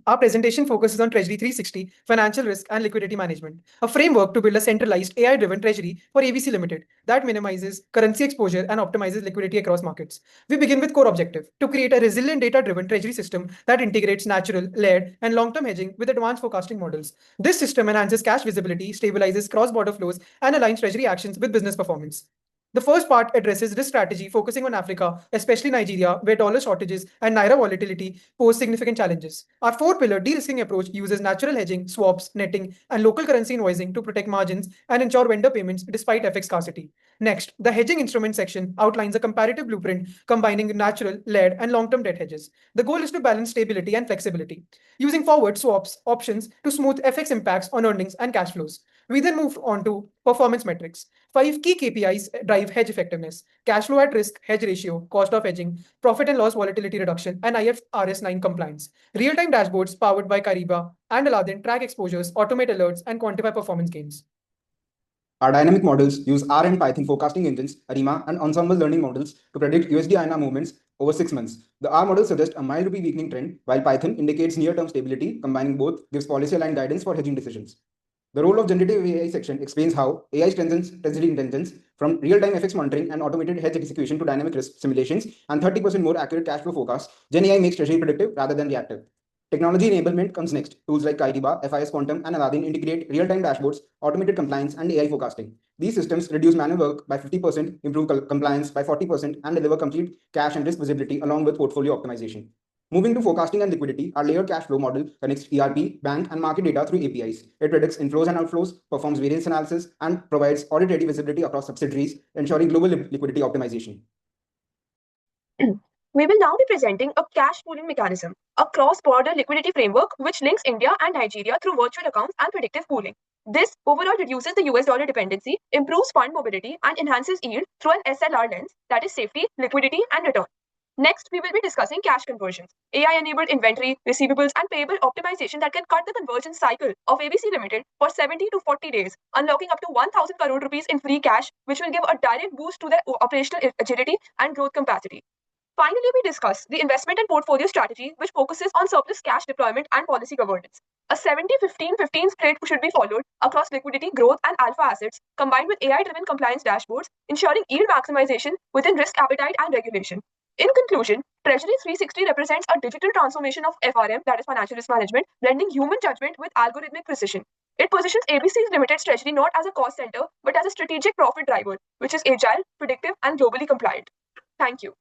our presentation focuses on Treasury 360, financial risk and liquidity management, a framework to build a centralized AI-driven treasury for ABC Limited that minimizes currency exposure and optimizes liquidity across markets. We begin with core objective to create a resilient data-driven treasury system that integrates natural, layered, and long-term hedging with advanced forecasting models. This system enhances cash visibility, stabilizes cross-border flows, and aligns treasury actions with business performance. The first part addresses risk strategy, focusing on Africa, especially Nigeria, where dollar shortages and naira volatility pose significant challenges. Our four-pillar de-risking approach uses natural hedging, swaps, netting, and local currency invoicing to protect margins and ensure vendor payments despite FX scarcity. Next, the hedging instrument section outlines a comparative blueprint combining natural, layered, and long-term debt hedges. The goal is to balance stability and flexibility, using forward swaps options to smooth FX impacts on earnings and cash flows. We then move on to performance metrics. 5 key KPIs drive hedge effectiveness: cash flow at risk, hedge ratio, cost of hedging, profit and loss volatility reduction, and IFRS 9 compliance. Real-time dashboards powered by Kariba and Aladdin track exposures, automate alerts, and quantify performance gains. Our dynamic models use R and Python forecasting engines, ARIMA, and ensemble learning models to predict USD INR movements over 6 months. The R model suggests a mild rupee weakening trend, while Python indicates near-term stability. Combining both gives policy-aligned guidance for hedging decisions. The role of generative AI section explains how AI strengthens treasury intelligence, from real-time FX monitoring and automated hedge execution to dynamic risk simulations and 30% more accurate cash flow forecasts. Gen AI makes treasury predictive rather than reactive. Technology enablement comes next. Tools like Kariba, FIS Quantum, and Aladdin integrate real-time dashboards, automated compliance, and AI forecasting. These systems reduce manual work by 50%, improve compliance by 40%, and deliver complete cash and risk visibility along with portfolio optimization. Moving to forecasting and liquidity, our layered cash flow model connects ERP, bank, and market data through APIs. It predicts inflows and outflows, performs variance analysis, and provides audit-ready visibility across subsidiaries, ensuring global liquidity optimization. We will now be presenting a cash pooling mechanism, a cross-border liquidity framework which links India and Nigeria through virtual accounts and predictive pooling. This overall reduces the US dollar dependency, improves fund mobility, and enhances yield through an SLR lens, that is safety, liquidity, and return. Next, we will be discussing cash conversions, AI-enabled inventory, receivables, and payable optimization that can cut the conversion cycle of ABC Limited for 70 to 40 days, unlocking up to 1,000 crore rupees in free cash, which will give a direct boost to their operational agility and growth capacity. Finally, we discuss the investment and portfolio strategy, which focuses on surplus cash deployment and policy governance. A 70-15-15 split should be followed across liquidity, growth, and alpha assets, combined with AI-driven compliance dashboards, ensuring yield maximization within risk appetite and regulation. In conclusion, Treasury 360 represents a digital transformation of FRM, that is financial risk management, blending human judgment with algorithmic precision. It positions ABC Limited's treasury not as a cost center, but as a strategic profit driver, which is agile, predictive, and globally compliant. Thank you.